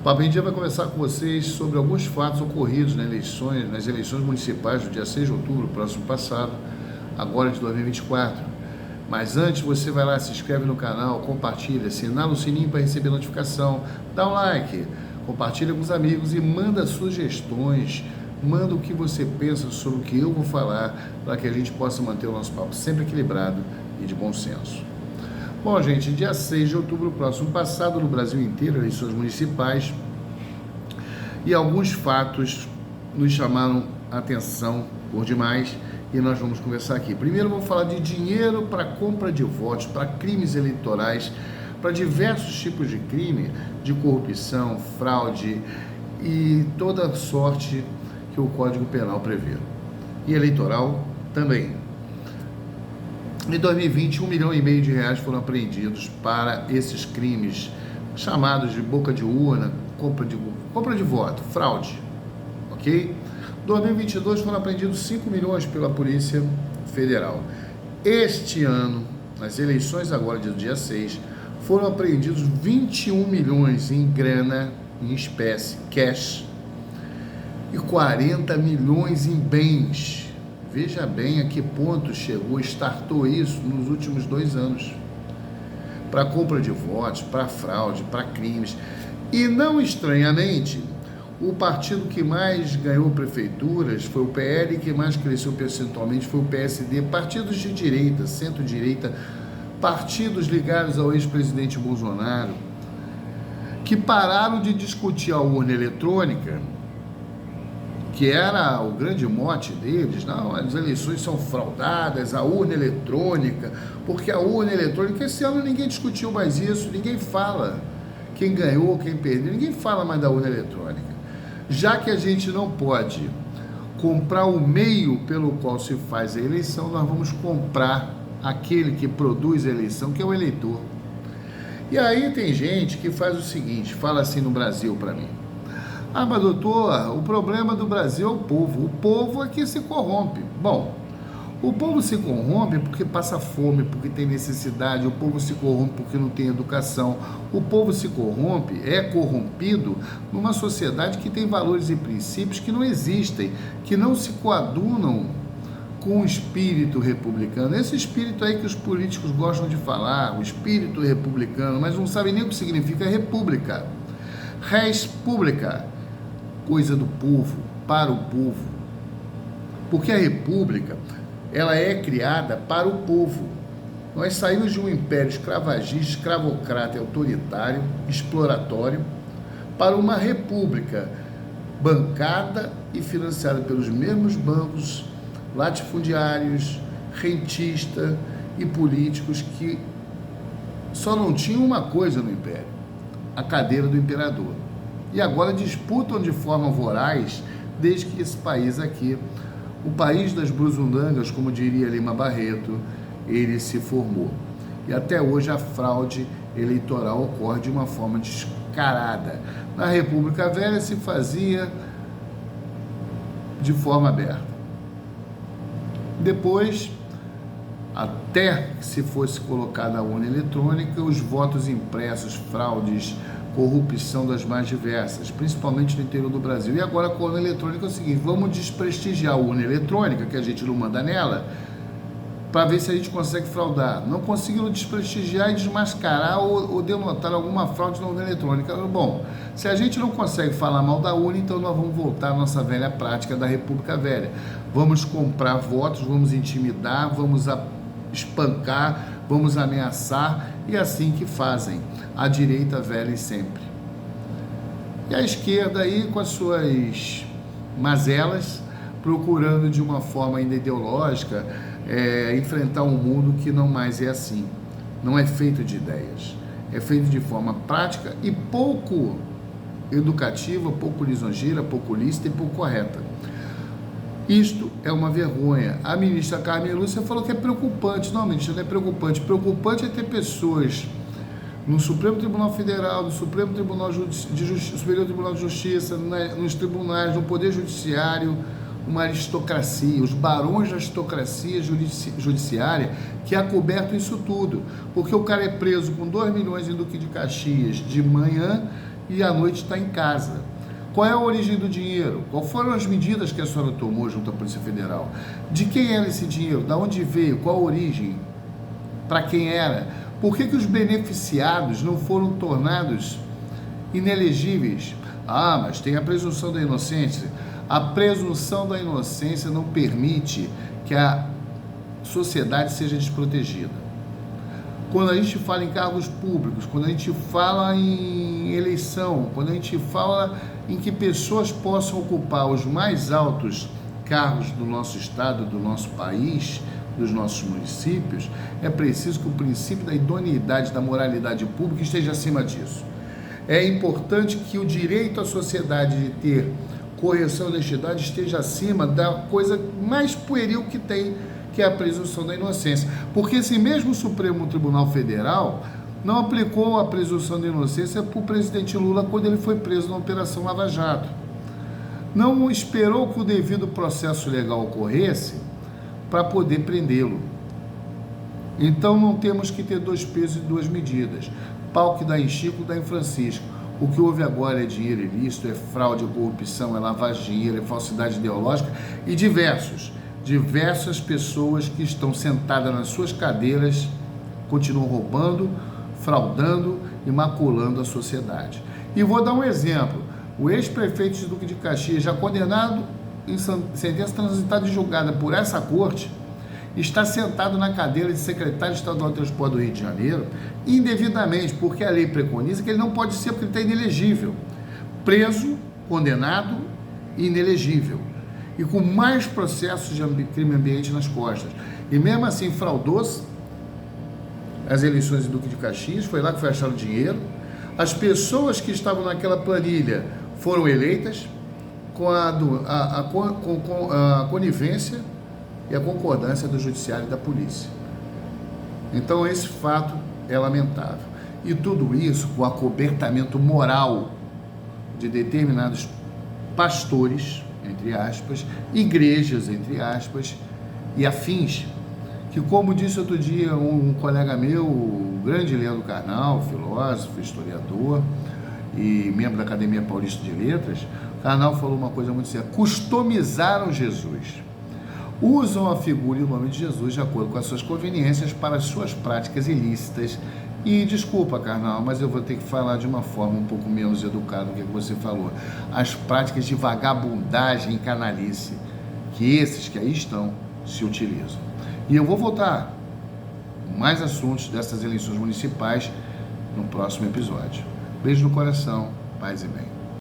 Papo em Dia vai conversar com vocês sobre alguns fatos ocorridos nas eleições municipais do dia 6 de outubro, próximo passado, agora de 2024. Mas antes, você vai lá, se inscreve no canal, compartilha, assinala o sininho para receber notificação, dá um like, compartilha com os amigos e manda sugestões, manda o que você pensa sobre o que eu vou falar, para que a gente possa manter o nosso papo sempre equilibrado e de bom senso. Bom, gente, dia 6 de outubro, próximo passado, no Brasil inteiro, eleições municipais, e alguns fatos nos chamaram a atenção por demais, e nós vamos conversar aqui. Primeiro, vamos falar de dinheiro para compra de votos, para crimes eleitorais, para diversos tipos de crime, de corrupção, fraude e toda sorte que o Código Penal prevê. E eleitoral também. Em 2020, R$1,5 milhão foram apreendidos para esses crimes chamados de boca de urna, compra de voto, fraude, ok? Em 2022 foram apreendidos 5 milhões pela Polícia Federal. Este ano, nas eleições agora do dia 6, foram apreendidos 21 milhões em grana, em espécie, cash, e 40 milhões em bens. Veja bem a que ponto startou isso nos últimos 2 anos. Para compra de votos, para fraude, para crimes. E não estranhamente, o partido que mais ganhou prefeituras foi o PL, que mais cresceu percentualmente foi o PSD. Partidos de direita, centro-direita, partidos ligados ao ex-presidente Bolsonaro, que pararam de discutir a urna eletrônica, que era o grande mote deles. Não, as eleições são fraudadas, a urna eletrônica, porque a urna eletrônica, esse ano ninguém discutiu mais isso, ninguém fala quem ganhou, quem perdeu, ninguém fala mais da urna eletrônica. Já que a gente não pode comprar o meio pelo qual se faz a eleição, nós vamos comprar aquele que produz a eleição, que é o eleitor. E aí tem gente que faz o seguinte, fala assim no Brasil para mim: ah, mas doutor, o problema do Brasil é o povo é que se corrompe. Bom, o povo se corrompe porque passa fome, porque tem necessidade, o povo se corrompe porque não tem educação, o povo se corrompe, é corrompido numa sociedade que tem valores e princípios que não existem, que não se coadunam com o espírito republicano. Esse espírito aí que os políticos gostam de falar, o espírito republicano, mas não sabem nem o que significa república. Res publica, coisa do povo, para o povo. Porque a república, ela é criada para o povo. Nós saímos de um império escravagista, escravocrata e autoritário, exploratório, para uma república bancada e financiada pelos mesmos bancos, latifundiários, rentistas e políticos que só não tinham uma coisa no império: a cadeira do imperador. E agora disputam de forma voraz, desde que esse país aqui, o país das brusundangas, como diria Lima Barreto, ele se formou. E até hoje a fraude eleitoral ocorre de uma forma descarada. Na República Velha se fazia de forma aberta. Depois, até que se fosse colocada a urna eletrônica, os votos impressos, fraudes, corrupção das mais diversas, principalmente no interior do Brasil. E agora com a urna eletrônica é o seguinte: vamos desprestigiar a urna eletrônica, que a gente não manda nela, para ver se a gente consegue fraudar. Não conseguiram desprestigiar e desmascarar ou denotar alguma fraude na urna eletrônica. Bom, se a gente não consegue falar mal da urna, então nós vamos voltar à nossa velha prática da República Velha. Vamos comprar votos, vamos intimidar, vamos espancar, vamos ameaçar, e é assim que fazem a direita velha e sempre. E a esquerda aí com as suas mazelas, procurando de uma forma ainda ideológica enfrentar um mundo que não mais é assim, não é feito de ideias, é feito de forma prática e pouco educativa, pouco lisonjeira, pouco lícita e pouco correta. Isto é uma vergonha. A ministra Carmen Lúcia falou que é preocupante. Não, ministra, não é preocupante. Preocupante é ter pessoas no Supremo Tribunal Federal, no Supremo Tribunal Superior Tribunal de Justiça, nos tribunais, no Poder Judiciário, uma aristocracia, os barões da aristocracia judiciária que acobertam isso tudo. Porque o cara é preso com 2 milhões em Duque de Caxias de manhã e à noite está em casa. Qual é a origem do dinheiro? Quais foram as medidas que a senhora tomou junto à Polícia Federal? De quem era esse dinheiro? Da onde veio? Qual a origem? Para quem era? Por que os beneficiados não foram tornados inelegíveis? Ah, mas tem a presunção da inocência. A presunção da inocência não permite que a sociedade seja desprotegida. Quando a gente fala em cargos públicos, quando a gente fala em eleição, quando a gente fala em que pessoas possam ocupar os mais altos cargos do nosso estado, do nosso país, dos nossos municípios, é preciso que o princípio da idoneidade, da moralidade pública esteja acima disso. É importante que o direito à sociedade de ter correção e honestidade esteja acima da coisa mais pueril que tem, que é a presunção da inocência. Porque esse mesmo Supremo Tribunal Federal não aplicou a presunção da inocência para o presidente Lula quando ele foi preso na Operação Lava Jato. Não esperou que o devido processo legal ocorresse para poder prendê-lo. Então não temos que ter dois pesos e duas medidas. Pau que dá em Chico, dá em Francisco. O que houve agora é dinheiro ilícito, é fraude, é corrupção, é lavagem de dinheiro, é falsidade ideológica e diversas pessoas que estão sentadas nas suas cadeiras continuam roubando, fraudando e maculando a sociedade. E vou dar um exemplo. O ex-prefeito de Duque de Caxias, já condenado em sentença transitada e julgada por essa corte, está sentado na cadeira de secretário estadual de transporte do Rio de Janeiro indevidamente, porque a lei preconiza que ele não pode ser porque ele está inelegível. Preso, condenado e inelegível. E com mais processos de crime ambiente nas costas. E mesmo assim fraudou-se as eleições em Duque de Caxias, foi lá que foi achar o dinheiro. As pessoas que estavam naquela planilha foram eleitas com a conivência e a concordância do judiciário e da polícia. Então esse fato é lamentável. E tudo isso com o acobertamento moral de determinados pastores, entre aspas, igrejas, entre aspas, e afins, que, como disse outro dia um colega meu, o grande Leandro Carnal, filósofo, historiador e membro da Academia Paulista de Letras, Carnal falou uma coisa muito séria: customizaram Jesus. Usam a figura e o nome de Jesus de acordo com as suas conveniências para as suas práticas ilícitas. E desculpa, Carnal, mas eu vou ter que falar de uma forma um pouco menos educada do que você falou. As práticas de vagabundagem e canalice que esses que aí estão se utilizam. E eu vou voltar com mais assuntos dessas eleições municipais no próximo episódio. Beijo no coração, paz e bem.